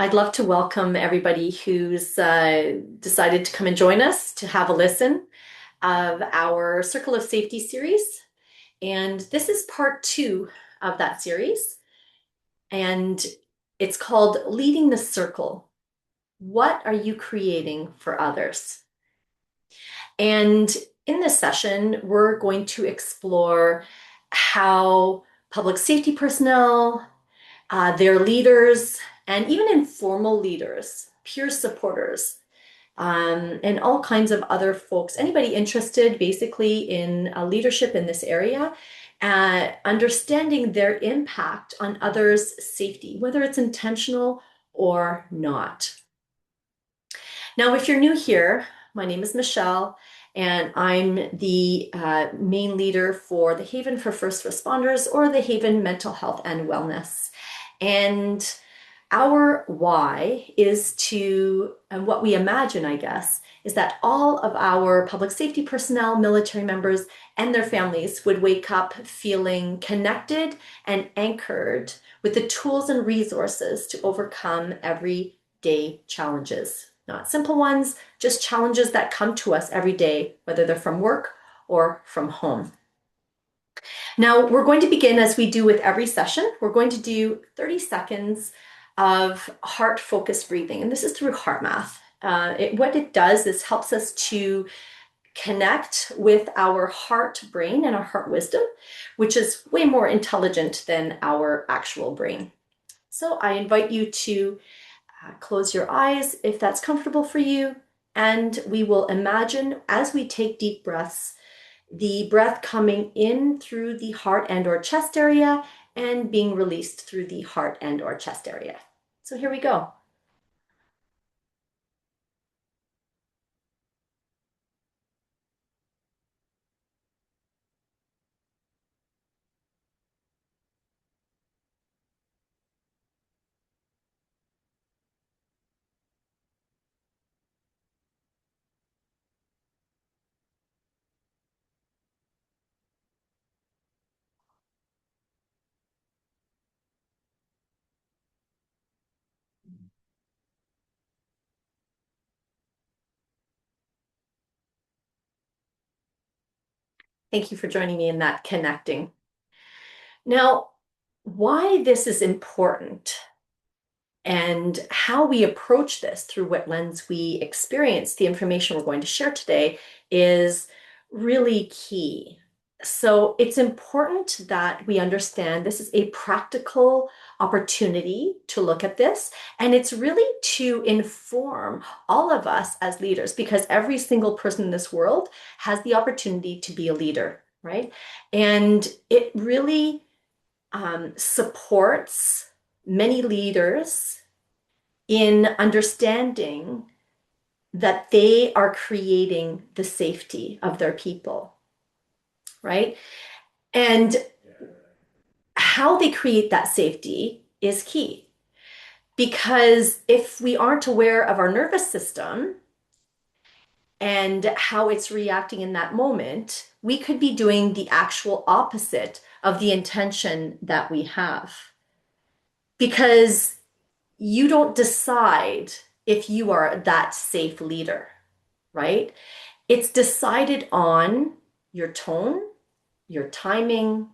I'd love to welcome everybody who's decided to come and join us to have a listen of our Circle of Safety series. And this is part two of that series. And it's called Leading the Circle. What are you creating for others? And in this session, we're going to explore how public safety personnel, their leaders, and even informal leaders, peer supporters, and all kinds of other folks, anybody interested basically in leadership in this area, understanding their impact on others' safety, whether it's intentional or not. Now, if you're new here, my name is Michelle, and I'm the main leader for the Haven for First Responders, or the Haven Mental Health and Wellness. And our why is to, and what we imagine, I guess, is that all of our public safety personnel, military members, and their families would wake up feeling connected and anchored with the tools and resources to overcome everyday challenges. Not simple ones, just challenges that come to us every day, whether they're from work or from home. Now, we're going to begin as we do with every session. We're going to do 30 seconds of heart-focused breathing, and this is through HeartMath. What it does is helps us to connect with our heart brain and our heart wisdom, which is way more intelligent than our actual brain. So I invite you to close your eyes if that's comfortable for you, and we will imagine as we take deep breaths, the breath coming in through the heart and or chest area and being released through the heart and or chest area. So here we go. Thank you for joining me in that connecting. Now, why this is important and how we approach this through what lens we experience the information we're going to share today is really key. So it's important that we understand this is a practical opportunity to look at this, and it's really to inform all of us as leaders, because every single person in this world has the opportunity to be a leader, right? And it really supports many leaders in understanding that they are creating the safety of their people, right? And how they create that safety is key. Because if we aren't aware of our nervous system and how it's reacting in that moment, we could be doing the actual opposite of the intention that we have. Because you don't decide if you are that safe leader, right? It's decided on your tone, your timing,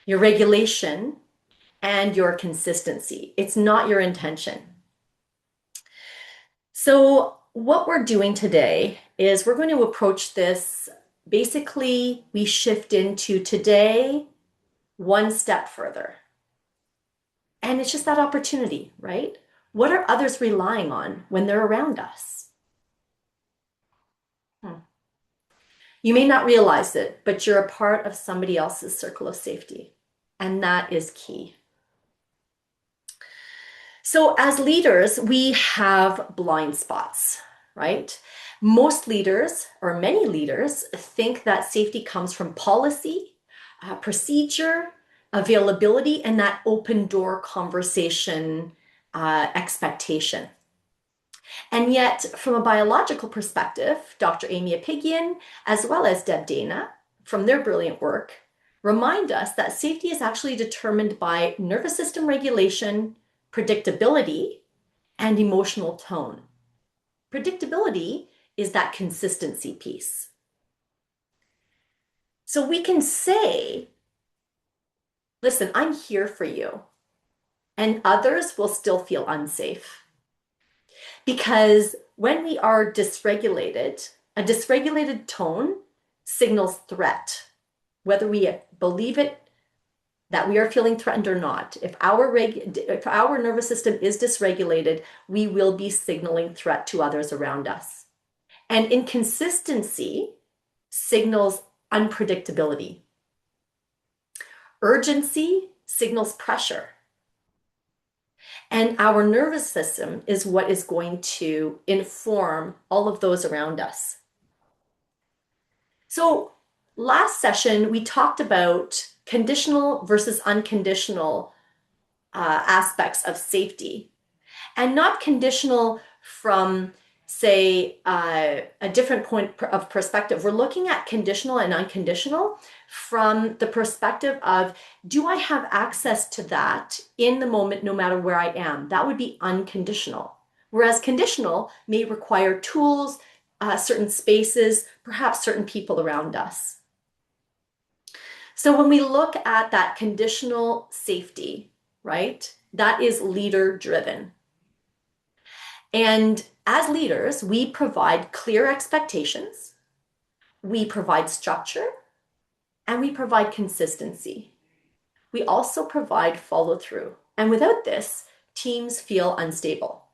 your regulation, and your consistency. It's not your intention. So, what we're doing today is we're going to approach this basically, we shift into today one step further. And it's just that opportunity, right? What are others relying on when they're around us? You may not realize it, but you're a part of somebody else's circle of safety. And that is key. So, as leaders, we have blind spots, right? Most leaders, or many leaders, think that safety comes from policy, procedure, availability, and that open door conversation expectation. And yet, from a biological perspective, Dr. Amy Apigian, as well as Deb Dana, from their brilliant work, remind us that safety is actually determined by nervous system regulation, predictability, and emotional tone. Predictability is that consistency piece. So we can say, listen, I'm here for you, and others will still feel unsafe. Because when we are dysregulated, a dysregulated tone signals threat, whether we believe it that we are feeling threatened or not. If our nervous system is dysregulated, we will be signaling threat to others around us. And inconsistency signals unpredictability. Urgency signals pressure. And our nervous system is what is going to inform all of those around us. So last session, we talked about conditional versus unconditional aspects of safety, and not conditional from, say, a different point of perspective. We're looking at conditional and unconditional from the perspective of, do I have access to that in the moment, no matter where I am? That would be unconditional. Whereas conditional may require tools, certain spaces, perhaps certain people around us. So when we look at that conditional safety, right, that is leader driven. And as leaders, we provide clear expectations, we provide structure, and we provide consistency. We also provide follow through. And without this, teams feel unstable.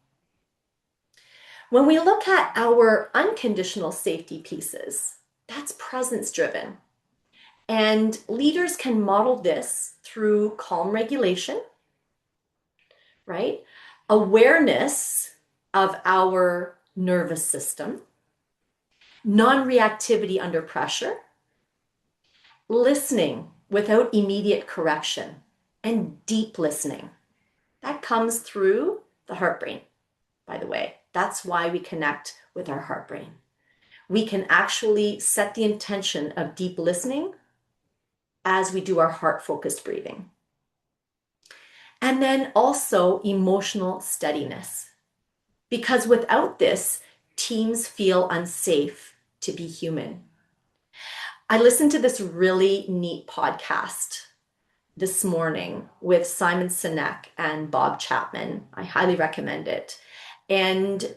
When we look at our unconditional safety pieces, that's presence driven. And leaders can model this through calm regulation, right? Awareness of our nervous system, non-reactivity under pressure, listening without immediate correction, and deep listening. That comes through the heart brain, by the way. That's why we connect with our heart brain. We can actually set the intention of deep listening as we do our heart-focused breathing. And then also emotional steadiness. Because without this, teams feel unsafe to be human. I listened to this really neat podcast this morning with Simon Sinek and Bob Chapman. I highly recommend it. And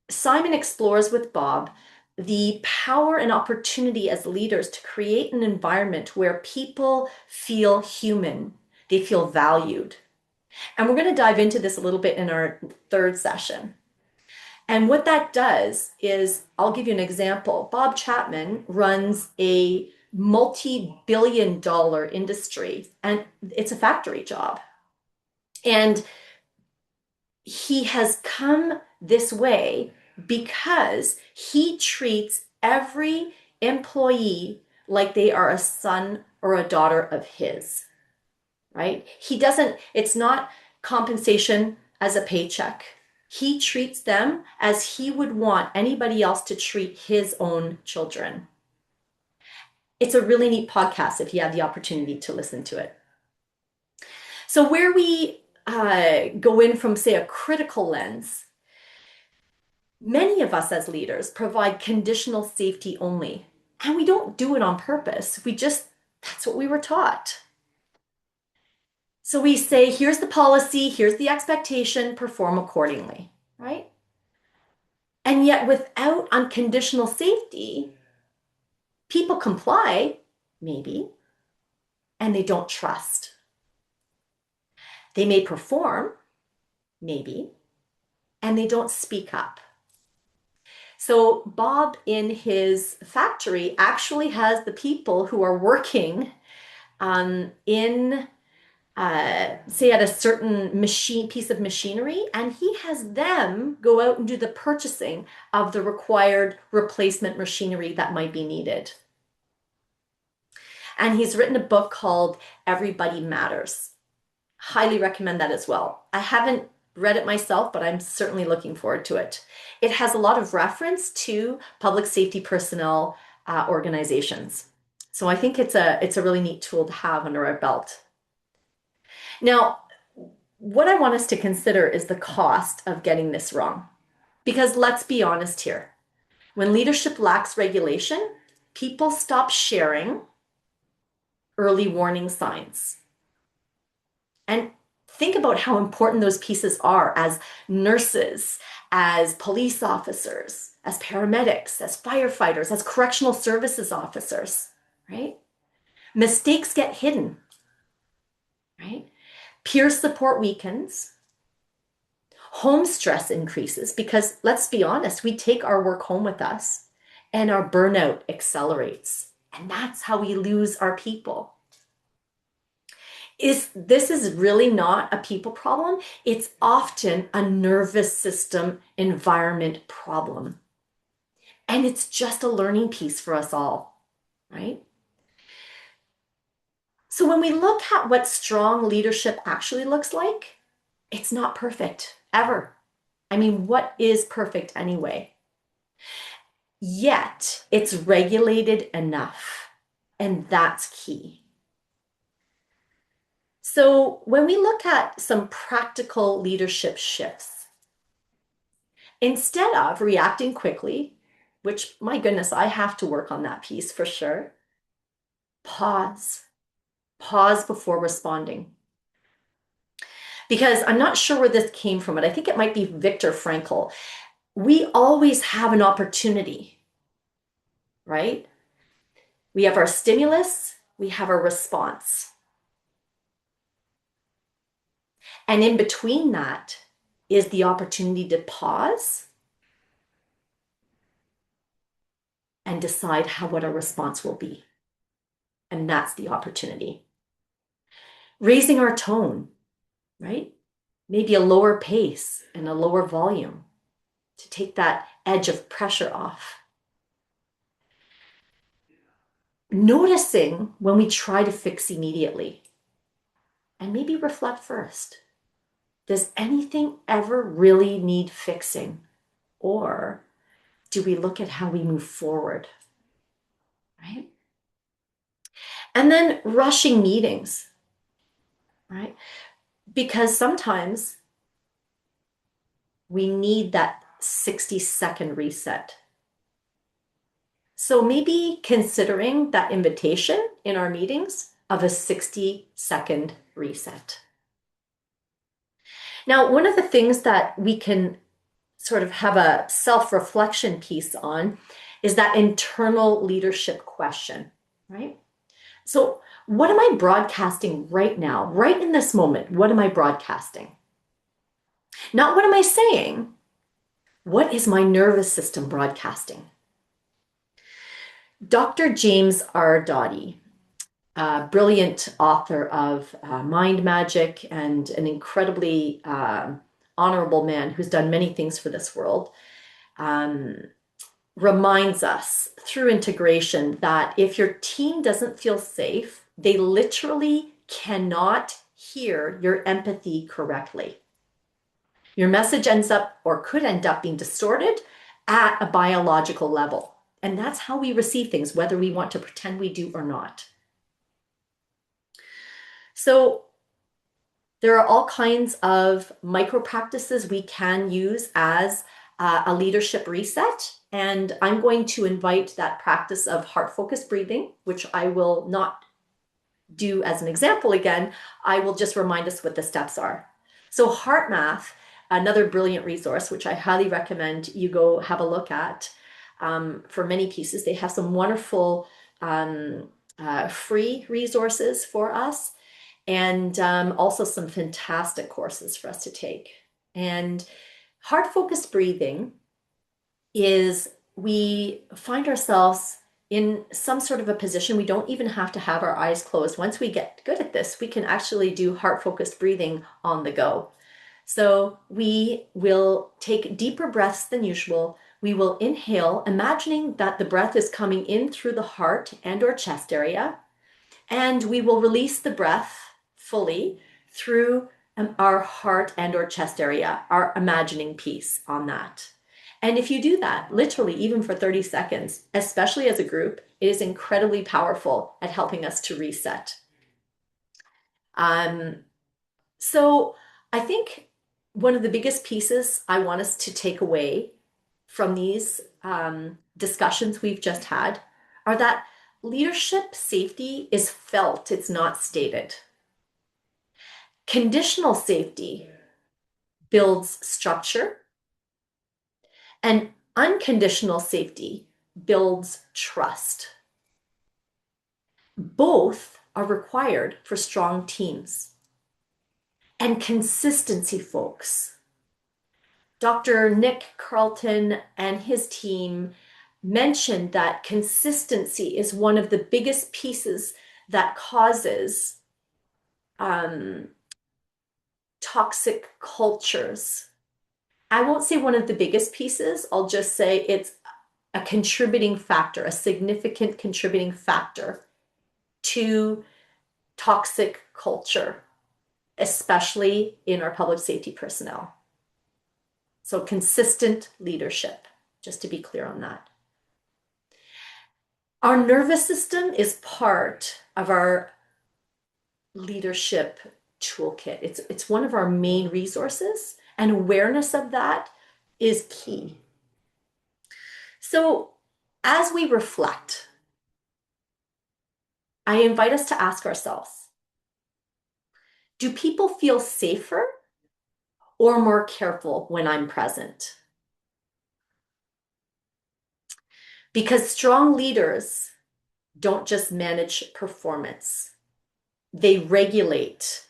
Simon explores with Bob the power and opportunity as leaders to create an environment where people feel human, they feel valued. And we're going to dive into this a little bit in our third session. And what that does is, I'll give you an example. Bob Chapman runs a multi-billion-dollar industry, and it's a factory job. And he has come this way because he treats every employee like they are a son or a daughter of his, right? It's not compensation as a paycheck. He treats them as he would want anybody else to treat his own children. It's a really neat podcast if you have the opportunity to listen to it. So where we go in from, say, a critical lens, many of us as leaders provide conditional safety only, and we don't do it on purpose. That's what we were taught. So we say, here's the policy, here's the expectation, perform accordingly, right? And yet without unconditional safety, people comply, maybe, and they don't trust. They may perform, maybe, and they don't speak up. So Bob in his factory actually has the people who are working say at a certain piece of machinery, and he has them go out and do the purchasing of the required replacement machinery that might be needed. And he's written a book called Everybody Matters. Highly recommend that as well. I haven't read it myself, but I'm certainly looking forward to it. It has a lot of reference to public safety personnel organizations. So I think it's a really neat tool to have under our belt. Now, what I want us to consider is the cost of getting this wrong. Because let's be honest here. When leadership lacks regulation, people stop sharing early warning signs. And think about how important those pieces are as nurses, as police officers, as paramedics, as firefighters, as correctional services officers, right? Mistakes get hidden, right? Peer support weakens. Home stress increases because let's be honest, we take our work home with us and our burnout accelerates. And that's how we lose our people. This is really not a people problem. It's often a nervous system environment problem. And it's just a learning piece for us all, right? So when we look at what strong leadership actually looks like, it's not perfect ever. I mean, what is perfect anyway? Yet it's regulated enough, and that's key. So when we look at some practical leadership shifts, instead of reacting quickly, which my goodness, I have to work on that piece for sure, pause. Pause before responding. Because I'm not sure where this came from, but I think it might be Viktor Frankl. We always have an opportunity, right? We have our stimulus, we have our response. And in between that is the opportunity to pause and decide what our response will be. And that's the opportunity. Raising our tone, right? Maybe a lower pace and a lower volume to take that edge of pressure off. Noticing when we try to fix immediately and maybe reflect first. Does anything ever really need fixing? Or do we look at how we move forward? Right? And then rushing meetings, right? Because sometimes we need that 60-second reset. So maybe considering that invitation in our meetings of a 60-second reset. Now, one of the things that we can sort of have a self-reflection piece on is that internal leadership question, right? So what am I broadcasting right now, right in this moment? What am I broadcasting? Not what am I saying? What is my nervous system broadcasting? Dr. James R. Doty, a brilliant author of Mind Magic and an incredibly honorable man who's done many things for this world, reminds us through integration that if your team doesn't feel safe, they literally cannot hear your empathy correctly. Your message ends up or could end up being distorted at a biological level. And that's how we receive things, whether we want to pretend we do or not. So there are all kinds of micro practices we can use as a leadership reset. And I'm going to invite that practice of heart-focused breathing, which I will not do as an example again. I will just remind us what the steps are. So HeartMath, another brilliant resource, which I highly recommend you go have a look at for many pieces. They have some wonderful free resources for us and also some fantastic courses for us to take. And heart-focused breathing is we find ourselves in some sort of a position. We don't even have to have our eyes closed. Once we get good at this, we can actually do heart-focused breathing on the go. So we will take deeper breaths than usual. We will inhale, imagining that the breath is coming in through the heart and or chest area. And we will release the breath fully through our heart and or chest area, our imagining piece on that. And if you do that, literally even for 30 seconds, especially as a group, it is incredibly powerful at helping us to reset. So I think one of the biggest pieces I want us to take away from these discussions we've just had are that leadership safety is felt, it's not stated. Conditional safety builds structure, and unconditional safety builds trust. Both are required for strong teams. And consistency, folks. Dr. Nick Carlton and his team mentioned that consistency is one of the biggest pieces that causes toxic cultures. I won't say one of the biggest pieces, I'll just say it's a contributing factor, a significant contributing factor to toxic culture, especially in our public safety personnel. So consistent leadership, just to be clear on that. Our nervous system is part of our leadership toolkit. It's one of our main resources, and awareness of that is key. So as we reflect, I invite us to ask ourselves, do people feel safer or more careful when I'm present? Because strong leaders don't just manage performance, they regulate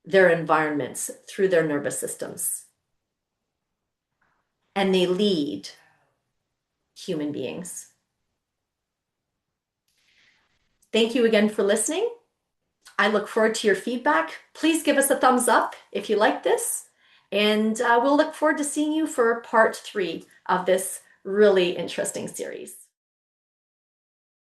their environments through their nervous systems. And they lead human beings. Thank you again for listening. I look forward to your feedback. Please give us a thumbs up if you like this. And we'll look forward to seeing you for part 3 of this really interesting series.